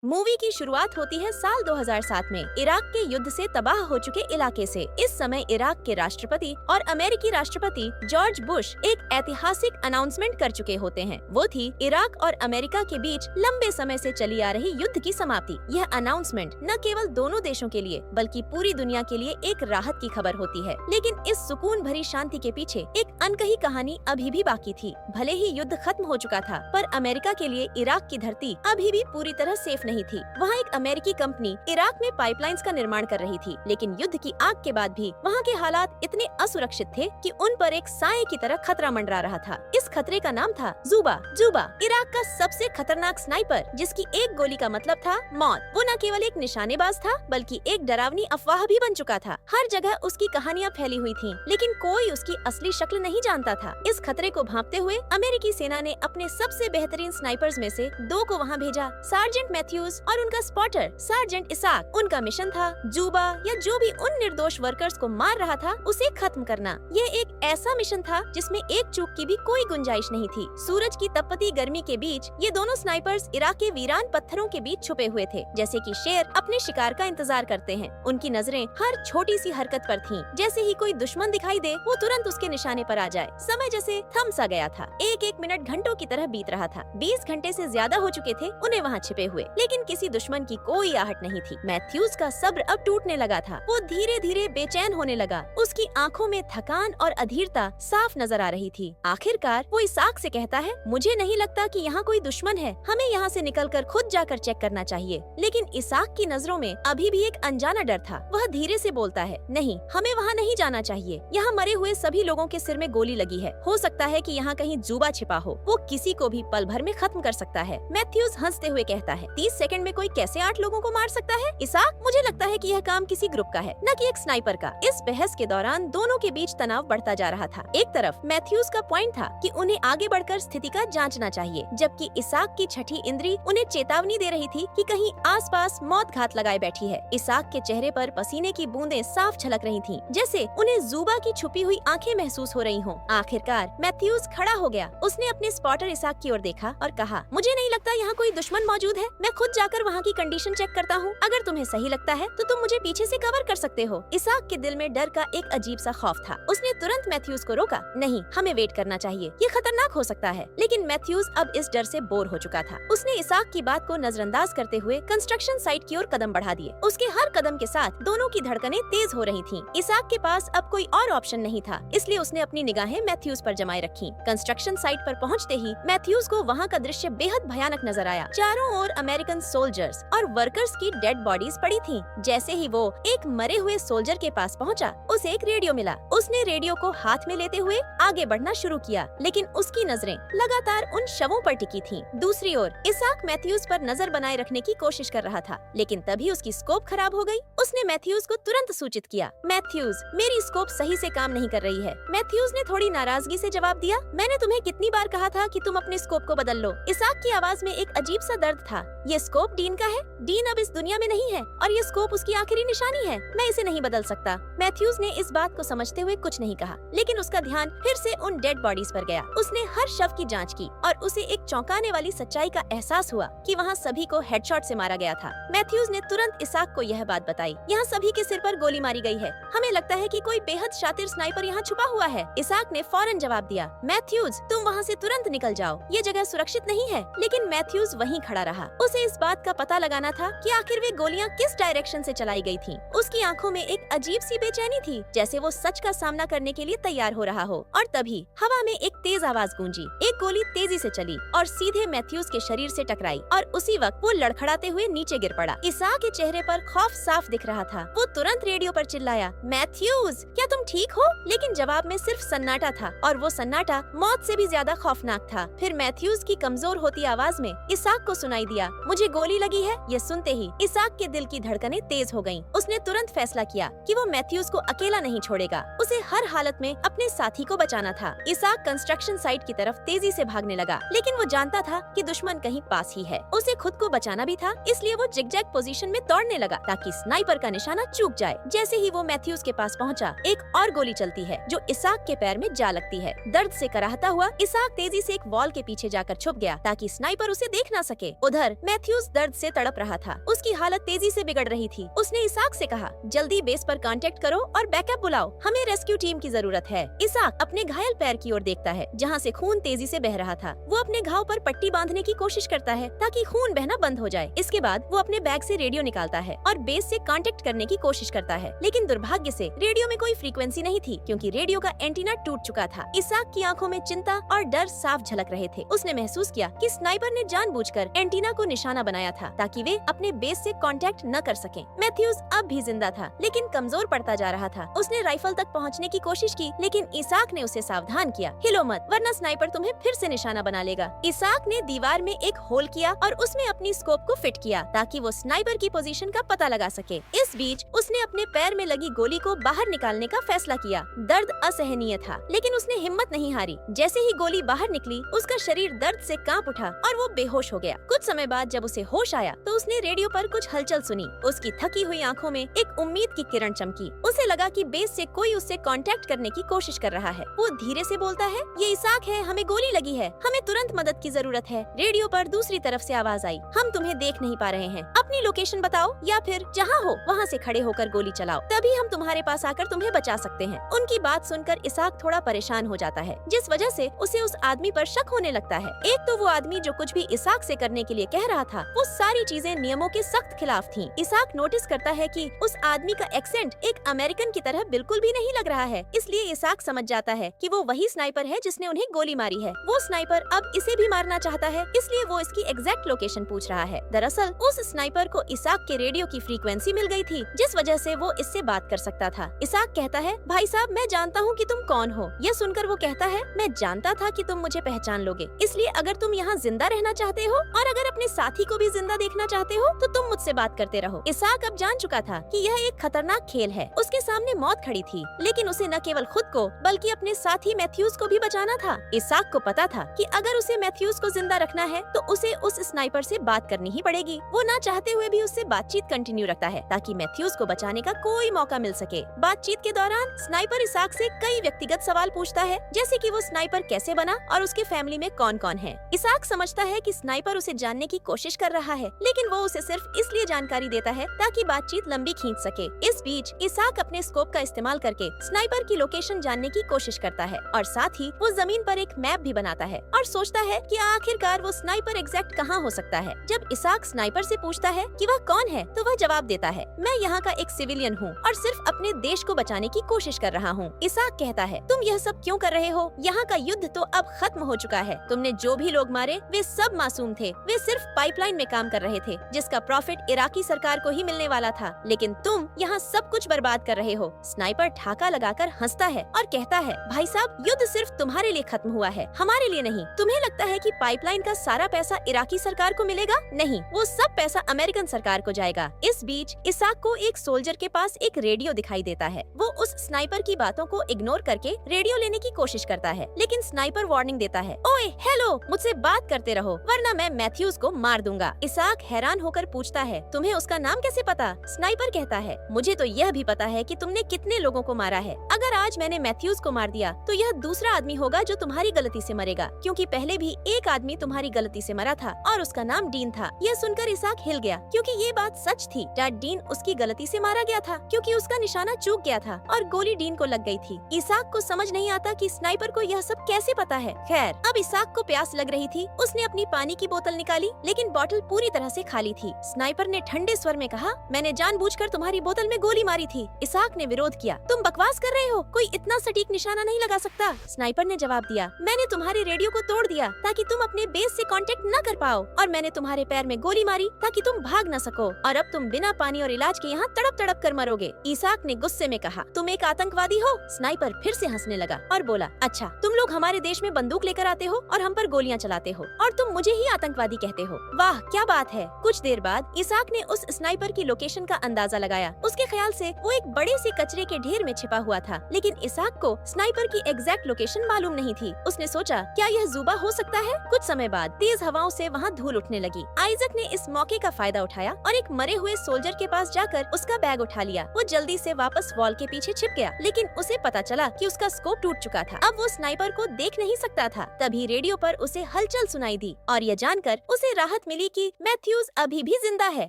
Movie की शुरुआत होती है साल 2007 में इराक के युद्ध से तबाह हो चुके इलाके से। इस समय इराक के राष्ट्रपति और अमेरिकी राष्ट्रपति जॉर्ज बुश एक ऐतिहासिक अनाउंसमेंट कर चुके होते हैं। वो थी इराक और अमेरिका के बीच लंबे समय से चली आ रही युद्ध की समाप्ति। यह अनाउंसमेंट न केवल दोनों देशों के लिए बल्कि पूरी दुनिया के लिए एक राहत की खबर होती है। लेकिन इस सुकून भरी शांति के पीछे एक अनकही कहानी अभी भी बाकी थी। भले ही युद्ध खत्म हो चुका था, पर अमेरिका के लिए इराक की धरती अभी भी पूरी तरह सेफ नहीं थी। वहाँ एक अमेरिकी कंपनी इराक में पाइपलाइंस का निर्माण कर रही थी, लेकिन युद्ध की आग के बाद भी वहाँ के हालात इतने असुरक्षित थे कि उन पर एक साए की तरह खतरा मंडरा रहा था। इस खतरे का नाम था जुबा। जुबा इराक का सबसे खतरनाक स्नाइपर, जिसकी एक गोली का मतलब था मौत। वो न केवल एक निशानेबाज था बल्कि एक डरावनी अफवाह भी बन चुका था। हर जगह उसकी कहानियाँ फैली हुई थीं, लेकिन कोई उसकी असली शक्ल नहीं जानता था। इस खतरे को भांपते हुए अमेरिकी सेना ने अपने सबसे बेहतरीन स्नाइपर्स में से 2 को वहाँ भेजा, सार्जेंट मैथ्यूज और उनका स्पॉटर सार्जेंट इसाक। उनका मिशन था जुबा या जो भी उन निर्दोष वर्कर्स को मार रहा था उसे खत्म करना। यह एक ऐसा मिशन था जिसमें एक चूक की भी कोई गुंजाइश नहीं थी। सूरज की तपती गर्मी के बीच ये दोनों स्नाइपर्स इराक के वीरान पत्थरों के बीच छुपे हुए थे, जैसे कि शेर अपने शिकार का इंतजार करते हैं। उनकी नजरें हर छोटी सी हरकत पर थीं। जैसे ही कोई दुश्मन दिखाई दे वो तुरंत उसके निशाने पर आ जाए। समय जैसे थम सा गया था। एक मिनट घंटों की तरह बीत रहा था। 20 घंटे से ज्यादा हो चुके थे उन्हें वहाँ छिपे हुए, लेकिन किसी दुश्मन की कोई आहट नहीं थी। मैथ्यूज का सब्र अब टूटने लगा था। वो धीरे धीरे बेचैन होने लगा। उसकी आंखों में थकान और अधीरता साफ नजर आ रही थी। आखिरकार वो इसाक से कहता है, मुझे नहीं लगता कि यहाँ कोई दुश्मन है, हमें यहाँ से निकलकर खुद जाकर चेक करना चाहिए। लेकिन इसाक की नजरों में अभी भी एक अनजाना डर था। वह धीरे से बोलता है, नहीं, हमें वहाँ नहीं जाना चाहिए। यहाँ मरे हुए सभी लोगों के सिर में गोली लगी है। हो सकता है कि यहाँ कहीं जुबा छिपा हो। वो किसी को भी पल भर में खत्म कर सकता है। मैथ्यूज हंसते हुए कहता है, 30 सेकंड में कोई कैसे 8 लोगों को मार सकता है? इसाक, मुझे लगता है कि यह काम किसी ग्रुप का है, न कि एक स्नाइपर का। इस बहस के दौरान दोनों के बीच तनाव बढ़ता जा रहा था। एक तरफ मैथ्यूज का पॉइंट था कि उन्हें आगे बढ़कर स्थिति का जांचना चाहिए, जबकि इसाक की छठी इंद्री उन्हें चेतावनी दे रही थी कि कहीं आसपास मौत घात लगाए बैठी है। इसाक के चेहरे पर पसीने की बूंदें साफ झलक रही थीं, जैसे उन्हें जुबा की छुपी हुई आंखें महसूस हो रही हों। आखिरकार मैथ्यूज खड़ा हो गया। उसने अपने स्पॉटर इसाक की ओर देखा और कहा, मुझे नहीं लगता यहाँ कोई दुश्मन मौजूद है। मैं खुद जाकर वहाँ की कंडीशन चेक करता हूँ। अगर तुम्हें सही लगता है तो तुम मुझे पीछे से कवर कर सकते हो। इसाक के दिल में डर का एक अजीब सा खौफ था। उसने तुरंत मैथ्यूज को रोका, नहीं, हमें वेट करना चाहिए, ये खतरनाक हो सकता है। लेकिन मैथ्यूज अब इस डर से बोर हो चुका था। उसने इसाक की बात को नजरअंदाज करते हुए कंस्ट्रक्शन साइट की ओर कदम बढ़ा दिए। उसके हर कदम के साथ दोनों की धड़कनें तेज हो रही थीं। इसाक के पास अब कोई और ऑप्शन नहीं था, इसलिए उसने अपनी निगाहें मैथ्यूज पर जमाए रखी। कंस्ट्रक्शन साइट पर पहुंचते ही मैथ्यूज को वहां का दृश्य बेहद भयानक नजर आया। चारों ओर अमेरिकन सोल्जर्स और वर्कर्स की डेड बॉडीज पड़ी थीं। जैसे ही वो एक मरे हुए सोल्जर के पास पहुंचा, उसे एक रेडियो मिला। उसने रेडियो को हाथ में लेते हुए आगे बढ़ना शुरू किया, लेकिन उसकी नजरें लगातार उन शवों पर टिकी थीं। दूसरी ओर इसाक मैथ्यूज पर नजर बनाए रखने की कोशिश कर रहा था, लेकिन तभी उसकी स्कोप खराब हो गई। उसने मैथ्यूज को तुरंत सूचित किया, मैथ्यूज, मेरी स्कोप सही से काम नहीं कर रही है। मैथ्यूज ने थोड़ी नाराजगी से जवाब दिया, मैंने तुम्हें कितनी बार कहा था कि तुम अपने स्कोप को बदल लो। इसाक की आवाज में एक अजीब सा दर्द था। ये स्कोप डीन का है। डीन अब इस दुनिया में नहीं है और ये स्कोप उसकी आखिरी निशानी है। मैं इसे नहीं बदल सकता। मैथ्यूज ने इस बात को समझते हुए कुछ नहीं कहा, लेकिन उसका ध्यान फिर से उन डेड बॉडीज पर गया। उसने हर शव की जांच की और उसे एक चौंकाने वाली सच्चाई का एहसास हुआ कि वहाँ सभी को हेडशॉट से मारा गया था। मैथ्यूज ने तुरंत इसाक को यह बात बताई, यहाँ सभी के सिर पर गोली मारी गई है। हमें लगता है कि कोई बेहद शातिर स्नाइपर यहाँ छुपा हुआ है। इसाक ने फौरन जवाब दिया, मैथ्यूज, तुम वहाँ से तुरंत निकल जाओ, ये जगह सुरक्षित नहीं है। लेकिन मैथ्यूज वहीं खड़ा रहा। उसे इस बात का पता लगाना था कि आखिर वे गोलियां किस डायरेक्शन से चलाई गई थीं। उसकी आंखों में एक अजीब सी बेचैनी थी, जैसे वो सच का सामना करने के लिए तैयार हो रहा हो। और तभी हवा में एक तेज आवाज गूंजी। एक गोली तेजी से चली और सीधे मैथ्यूज के शरीर से टकराई और उसी वक्त वो लड़खड़ाते हुए नीचे गिर पड़ा। इसाक के चेहरे पर खौफ साफ दिख रहा था। वो तुरंत रेडियो पर चिल्लाया, मैथ्यूज, क्या तुम ठीक हो? लेकिन जवाब में सिर्फ सन्नाटा था, और वो सन्नाटा मौत से भी ज्यादा खौफनाक था। फिर मैथ्यूज की कमजोर होती आवाज में इसाक को सुनाई दिया, मुझे गोली लगी है। ये सुनते ही इसाक के दिल की धड़कनें तेज हो गईं। उसने तुरंत फैसला किया कि वो मैथ्यूज को अकेला नहीं छोड़ेगा। उसे हर हालत में अपने साथी को बचाना था। इसाक कंस्ट्रक्शन साइट की तरफ तेजी से भागने लगा, लेकिन वो जानता था कि दुश्मन कहीं पास ही है। उसे खुद को बचाना भी था, इसलिए वो जिगजैग पोजीशन में दौड़ने लगा ताकि स्नाइपर का निशाना चूक जाए। जैसे ही वो मैथ्यूज के पास पहुंचा, एक और गोली चलती है जो इसाक के पैर में जा लगती है। दर्द से कराहता हुआ इसाक तेजी से एक वॉल के पीछे जाकर छुप गया ताकि स्नाइपर उसे देख न सके। उधर मैथ्यूज मैथ्यूज दर्द से तड़प रहा था। उसकी हालत तेजी से बिगड़ रही थी। उसने इसाक से कहा, जल्दी बेस पर कांटेक्ट करो और बैकअप बुलाओ, हमें रेस्क्यू टीम की जरूरत है। इसाक अपने घायल पैर की ओर देखता है जहाँ से खून तेजी से बह रहा था। वो अपने घाव पर पट्टी बांधने की कोशिश करता है ताकि खून बहना बंद हो जाए। इसके बाद वो अपने बैग से रेडियो निकालता है और बेस से कांटेक्ट करने की कोशिश करता है, लेकिन दुर्भाग्य से रेडियो में कोई फ्रीक्वेंसी नहीं थी क्योंकि रेडियो का एंटीना टूट चुका था। इसाक की आंखों में चिंता और डर साफ झलक रहे थे। उसने महसूस किया कि स्नाइपर ने जानबूझकर एंटीना को निशाना बनाया था ताकि वे अपने बेस से कांटेक्ट न कर सकें। मैथ्यूज अब भी जिंदा था लेकिन कमजोर पड़ता जा रहा था। उसने राइफल तक पहुंचने की कोशिश की लेकिन इसाक ने उसे सावधान किया, हिलो मत वरना स्नाइपर तुम्हें फिर से निशाना बना लेगा। इसाक ने दीवार में एक होल किया और उसमें अपनी स्कोप को फिट किया ताकि वो स्नाइपर की पोजीशन का पता लगा सके। इस बीच उसने अपने पैर में लगी गोली को बाहर निकालने का फैसला किया। दर्द असहनीय था लेकिन उसने हिम्मत नहीं हारी। जैसे ही गोली बाहर निकली उसका शरीर दर्द से कांप उठा और वो बेहोश हो गया। कुछ समय बाद जब उसे होश आया तो उसने रेडियो पर कुछ हलचल सुनी। उसकी थकी हुई आंखों में एक उम्मीद की किरण चमकी। उसे लगा कि बेस से कोई उससे कांटेक्ट करने की कोशिश कर रहा है। वो धीरे से बोलता है, ये इसाक है, हमें गोली लगी है, हमें तुरंत मदद की जरूरत है। रेडियो पर दूसरी तरफ से आवाज आई, हम तुम्हें देख नहीं पा रहे हैं, अपनी लोकेशन बताओ या फिर जहाँ हो वहाँ से खड़े होकर गोली चलाओ, तभी हम तुम्हारे पास आकर तुम्हें बचा सकते हैं। उनकी बात सुनकर इसाक थोड़ा परेशान हो जाता है जिस वजह से उसे उस आदमी पर शक होने लगता है। एक तो वो आदमी जो कुछ भी इसाक से करने के लिए कह रहा था वो सारी चीजें नियमों के सख्त खिलाफ थीं। इसाक नोटिस करता है कि उस आदमी का एक्सेंट एक अमेरिकन की तरह बिल्कुल भी नहीं लग रहा है। इसलिए इसाक समझ जाता है कि वो वही स्नाइपर है जिसने उन्हें गोली मारी है। वो स्नाइपर अब इसे भी मारना चाहता है, इसलिए वो इसकी एग्जैक्ट लोकेशन पूछ रहा है। दरअसल उस स्नाइपर को इसाक के रेडियो की फ्रीक्वेंसी मिल गई थी जिस वजह से वो इससे बात कर सकता था। इसाक कहता है, भाई साहब मैं जानता हूँ कि तुम कौन हो। यह सुनकर वो कहता है, मैं जानता था कि तुम मुझे पहचान लोगे, इसलिए अगर तुम यहाँ जिंदा रहना चाहते हो और अगर अपने साथी को भी जिंदा देखना चाहते हो तो तुम मुझसे बात करते रहो। इसाक अब जान चुका था कि यह एक खतरनाक खेल है। उसके सामने मौत खड़ी थी लेकिन उसे न केवल खुद को बल्कि अपने साथी मैथ्यूज को भी बचाना था। इसाक को पता था कि अगर उसे मैथ्यूज को जिंदा रखना है तो उसे उस स्नाइपर से बात करनी ही पड़ेगी। वो ना चाहते हुए भी उससे बातचीत कंटिन्यू रखता है ताकि मैथ्यूज को बचाने का कोई मौका मिल सके। बातचीत के दौरान स्नाइपर इसाक से कई व्यक्तिगत सवाल पूछता है, जैसे कि वो स्नाइपर कैसे बना और उसके फैमिली में कौन कौन है। इसाक समझता है कि स्नाइपर उसे जानने की कोशिश कर रहा है लेकिन वो उसे सिर्फ इसलिए जानकारी देता है ताकि बातचीत लंबी खींच सके। इस बीच इसाक अपने स्कोप का इस्तेमाल करके स्नाइपर की लोकेशन जानने की कोशिश करता है और साथ ही वो जमीन पर एक मैप भी बनाता है और सोचता है कि आखिरकार वो स्नाइपर एग्जैक्ट कहाँ हो सकता है। जब इसाक स्नाइपर से पूछता है कि वह कौन है तो वह जवाब देता है, मैं यहाँ का एक सिविलियन हूँ और सिर्फ अपने देश को बचाने की कोशिश कर रहा हूँ। इसाक कहता है, तुम यह सब क्यों कर रहे हो? यहाँ का युद्ध तो अब खत्म हो चुका है। तुमने जो भी लोग मारे वे सब मासूम थे। वे सिर्फ पाइपलाइन में काम कर रहे थे जिसका प्रॉफिट इराकी सरकार को ही मिलने वाला था, लेकिन तुम यहाँ सब कुछ बर्बाद कर रहे हो। स्नाइपर ठाका लगाकर हंसता है और कहता है, भाई साहब युद्ध सिर्फ तुम्हारे लिए खत्म हुआ है, हमारे लिए नहीं। तुम्हें लगता है कि पाइपलाइन का सारा पैसा इराकी सरकार को मिलेगा? नहीं, वो सब पैसा अमेरिकन सरकार को जाएगा। इस बीच इसाक को एक सोल्जर के पास एक रेडियो दिखाई देता है। वो उस स्नाइपर की बातों को इग्नोर करके रेडियो लेने की कोशिश करता है लेकिन स्नाइपर वार्निंग देता है, ओए हेलो, मुझसे बात करते रहो वरना मैं मैथ्यूज को मार दूंगा। इसाक हैरान होकर पूछता है, तुम्हें उसका नाम कैसे पता? स्नाइपर कहता है, मुझे तो यह भी पता है कि तुमने कितने लोगों को मारा है। अगर आज मैंने मैथ्यूज को मार दिया तो यह दूसरा आदमी होगा जो तुम्हारी गलती से मरेगा, क्योंकि पहले भी एक आदमी तुम्हारी गलती से मरा था और उसका नाम डीन था। यह सुनकर इसाक हिल गया क्योंकि ये बात सच थी। डैड डीन उसकी गलती से मारा गया था क्योंकि उसका निशाना चूक गया था और गोली डीन को लग गई थी। इसाक को समझ नहीं आता कि स्नाइपर को यह सब कैसे पता है। खैर, अब इसाक को प्यास लग रही थी। उसने अपनी पानी की बोतल निकाली लेकिन बोतल पूरी तरह से खाली थी। स्नाइपर ने ठंडे स्वर में कहा, मैंने जानबूझकर तुम्हारी बोतल में गोली मारी थी। इसाक ने विरोध किया, तुम बकवास कर रहे हो, कोई इतना सटीक निशाना नहीं लगा सकता। स्नाइपर ने जवाब दिया, मैंने तुम्हारे रेडियो को तोड़ दिया ताकि तुम अपने बेस से कांटेक्ट न कर पाओ और मैंने तुम्हारे पैर में गोली मारी ताकि तुम भाग न सको और अब तुम बिना पानी और इलाज के यहाँ तड़प तड़प कर मरोगे। इसाक ने गुस्से में कहा, तुम एक आतंकवादी हो। स्नाइपर फिर से हंसने लगा और बोला, अच्छा तुम लोग हमारे देश में बंदूक लेकर आते हो और हम पर गोलियां चलाते हो और तुम मुझे ही आतंकवादी कहते हो। वाह क्या बात है। कुछ देर बाद इसाक ने उस स्नाइपर की लोकेशन का अंदाजा लगाया। उसके ख्याल से वो एक बड़े से कचरे के ढेर में छिपा हुआ था, लेकिन इसाक को स्नाइपर की एग्जैक्ट लोकेशन मालूम नहीं थी। उसने सोचा, क्या यह जुबा हो सकता है? कुछ समय बाद तेज हवाओं से वहाँ धूल उठने लगी। आइजक ने इस मौके का फायदा उठाया और एक मरे हुए सोल्जर के पास जाकर उसका बैग उठा लिया। वो जल्दी से वापस वॉल के पीछे छिप गया, लेकिन उसे पता चला कि उसका स्कोप टूट चुका था। अब वो स्नाइपर को देख नहीं सकता था। तभी रेडियो पर उसे हलचल सुनाई दी और यह जानकर उसे राहत मिली मिली कि मैथ्यूज अभी भी जिंदा है।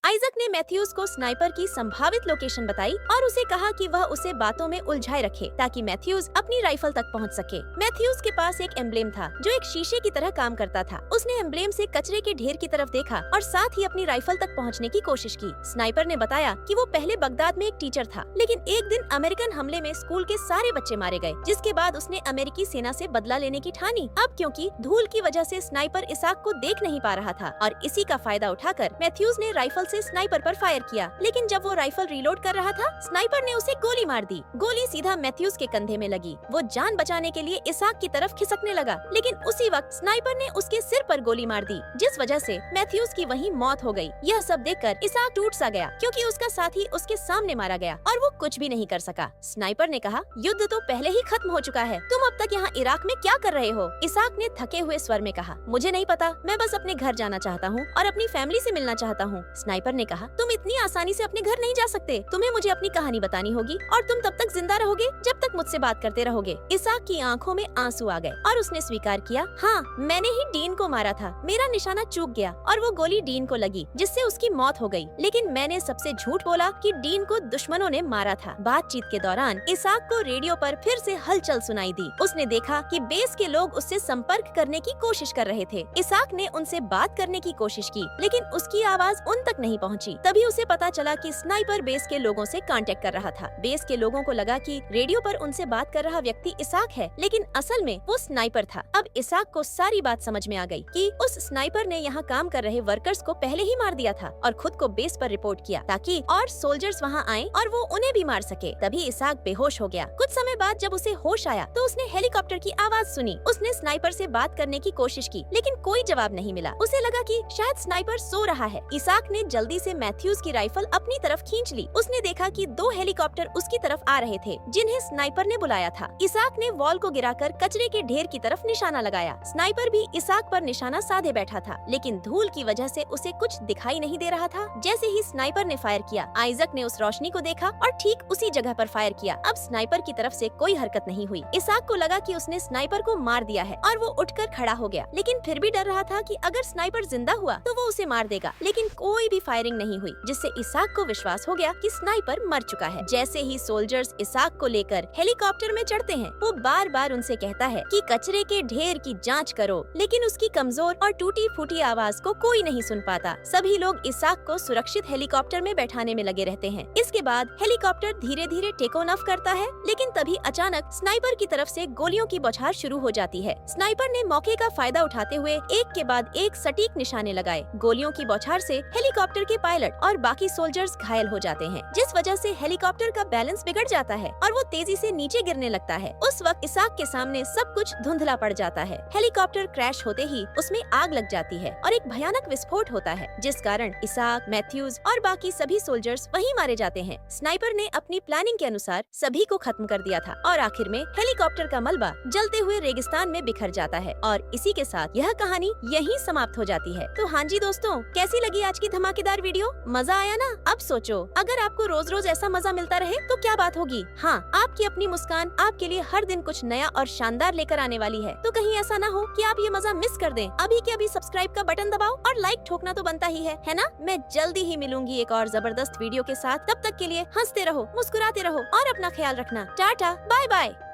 आइजक ने मैथ्यूज को स्नाइपर की संभावित लोकेशन बताई और उसे कहा कि वह उसे बातों में उलझाए रखे ताकि मैथ्यूज अपनी राइफल तक पहुंच सके। मैथ्यूज के पास एक एम्ब्लेम था जो एक शीशे की तरह काम करता था। उसने एम्ब्लेम से कचरे के ढेर की तरफ देखा और साथ ही अपनी राइफल तक पहुंचने की कोशिश की। स्नाइपर ने बताया कि वो पहले बगदाद में एक टीचर था, लेकिन एक दिन अमेरिकन हमले में स्कूल के सारे बच्चे मारे गए, जिसके बाद उसने अमेरिकी सेना से बदला लेने की ठानी। अब क्योंकि धूल की वजह से स्नाइपर इसाक को देख नहीं पा रहा था और इसी का फायदा उठाकर मैथ्यूज ने राइफल से स्नाइपर पर फायर किया, लेकिन जब वो राइफल रीलोड कर रहा था, स्नाइपर ने उसे गोली मार दी। गोली सीधा मैथ्यूज के कंधे में लगी। वो जान बचाने के लिए इसाक की तरफ खिसकने लगा, लेकिन उसी वक्त स्नाइपर ने उसके सिर पर गोली मार दी, जिस वजह से मैथ्यूज की वहीं मौत हो गई। यह सब देखकर इसाक टूट सा गया क्योंकि उसका साथी उसके सामने मारा गया और वो कुछ भी नहीं कर सका। स्नाइपर ने कहा, युद्ध तो पहले ही खत्म हो चुका है, तुम अब तक यहाँ इराक में क्या कर रहे हो? इसाक ने थके हुए स्वर में कहा, मुझे नहीं पता, मैं बस अपने घर जाना चाहता हूँ और अपनी फैमिली से मिलना चाहता हूँ। स्नाइपर ने कहा, तुम इतनी आसानी से अपने घर नहीं जा सकते, तुम्हें मुझे अपनी कहानी बतानी होगी और तुम तब तक जिंदा रहोगे जब तक मुझसे बात करते रहोगे। इसाक की आंखों में आंसू आ गए और उसने स्वीकार किया, हाँ, मैंने ही डीन को मारा था, मेरा निशाना चूक गया और वो गोली डीन को लगी जिससे उसकी मौत हो गई, लेकिन मैंने सबसे झूठ बोला कि डीन को दुश्मनों ने मारा था। बातचीत के दौरान इसाक को रेडियो पर फिर से हलचल सुनाई दी। उसने देखा कि बेस के लोग उससे संपर्क करने की कोशिश कर रहे थे। इसाक ने उनसे बात करने की कोशिश की, लेकिन उसकी आवाज उन तक नहीं पहुंची। तभी उसे पता चला कि स्नाइपर बेस के लोगों से कांटेक्ट कर रहा था। बेस के लोगों को लगा कि रेडियो पर उनसे बात कर रहा व्यक्ति इसाक है, लेकिन असल में वो स्नाइपर था। अब इसाक को सारी बात समझ में आ गई कि उस स्नाइपर ने यहाँ काम कर रहे वर्कर्स को पहले ही मार दिया था और खुद को बेस पर रिपोर्ट किया ताकि और सोल्जर्स वहाँ आए और वो उन्हें भी मार सके। तभी इसाक बेहोश हो गया। कुछ समय बाद जब उसे होश आया तो उसने हेलीकॉप्टर की आवाज सुनी। उसने स्नाइपर से बात करने की कोशिश की, लेकिन कोई जवाब नहीं मिला। उसे लगा कि शायद स्नाइपर सो रहा है। इसाक ने जल्दी से मैथ्यूज की राइफल अपनी तरफ खींच ली। उसने देखा कि 2 हेलीकॉप्टर उसकी तरफ आ रहे थे जिन्हें स्नाइपर ने बुलाया था। इसाक ने वॉल को गिराकर कचरे के ढेर की तरफ निशाना लगाया। स्नाइपर भी इसाक पर निशाना साधे बैठा था, लेकिन धूल की वजह से उसे कुछ दिखाई नहीं दे रहा था। जैसे ही स्नाइपर ने फायर किया, आइजक ने उस रोशनी को देखा और ठीक उसी जगह पर फायर किया। अब स्नाइपर की तरफ से कोई हरकत नहीं हुई। इसाक को लगा कि उसने स्नाइपर को मार दिया है और वो उठकर खड़ा हो गया, लेकिन फिर भी डर रहा था कि अगर स्नाइपर जिंदा हुआ तो वो उसे मार देगा। लेकिन कोई भी फायरिंग नहीं हुई, जिससे इसाक को विश्वास हो गया कि स्नाइपर मर चुका है। जैसे ही सोल्जर्स इसाक को लेकर हेलीकॉप्टर में चढ़ते हैं, वो बार बार उनसे कहता है कि कचरे के ढेर की जांच करो, लेकिन उसकी कमजोर और टूटी फूटी आवाज को कोई नहीं सुन पाता। सभी लोग इसाक को सुरक्षित हेलीकॉप्टर में बैठाने में लगे रहते हैं। इसके बाद हेलीकॉप्टर धीरे धीरे टेक ऑफ करता है, लेकिन तभी अचानक स्नाइपर की तरफ से गोलियों की बौछार शुरू हो जाती है। स्नाइपर ने मौके का फायदा उठाते हुए एक के बाद एक सटीक निशाने लगाए। गोलियों की बौछार से हेलीकॉप्टर के पायलट और बाकी सोल्जर्स घायल हो जाते हैं, जिस वजह से हेलीकॉप्टर का बैलेंस बिगड़ जाता है और वो तेजी से नीचे गिरने लगता है। उस वक्त इसाक के सामने सब कुछ धुंधला पड़ जाता है। हेलीकॉप्टर क्रैश होते ही उसमें आग लग जाती है और एक भयानक विस्फोट होता है, जिस कारण इसाक, मैथ्यूज और बाकी सभी सोल्जर्स वहीं मारे जाते हैं। स्नाइपर ने अपनी प्लानिंग के अनुसार सभी को खत्म कर दिया था और आखिर में हेलीकॉप्टर का मलबा जलते हुए रेगिस्तान में बिखर जाता है और इसी के साथ यह कहानी यहीं समाप्त हो जाती है। तो हाँ जी दोस्तों, कैसी लगी आज की धमाकेदार वीडियो? मजा आया ना? अब सोचो, अगर आपको रोज रोज ऐसा मजा मिलता रहे तो क्या बात होगी। हाँ, आपकी अपनी मुस्कान आपके लिए हर दिन कुछ नया और शानदार लेकर आने वाली है। तो कहीं ऐसा ना हो कि आप ये मजा मिस कर दें। अभी के अभी सब्सक्राइब का बटन दबाओ और लाइक ठोकना तो बनता ही है ना? मैं जल्दी ही मिलूंगी एक और जबरदस्त वीडियो के साथ। तब तक के लिए हंसते रहो, मुस्कुराते रहो और अपना ख्याल रखना। Tata, bye bye.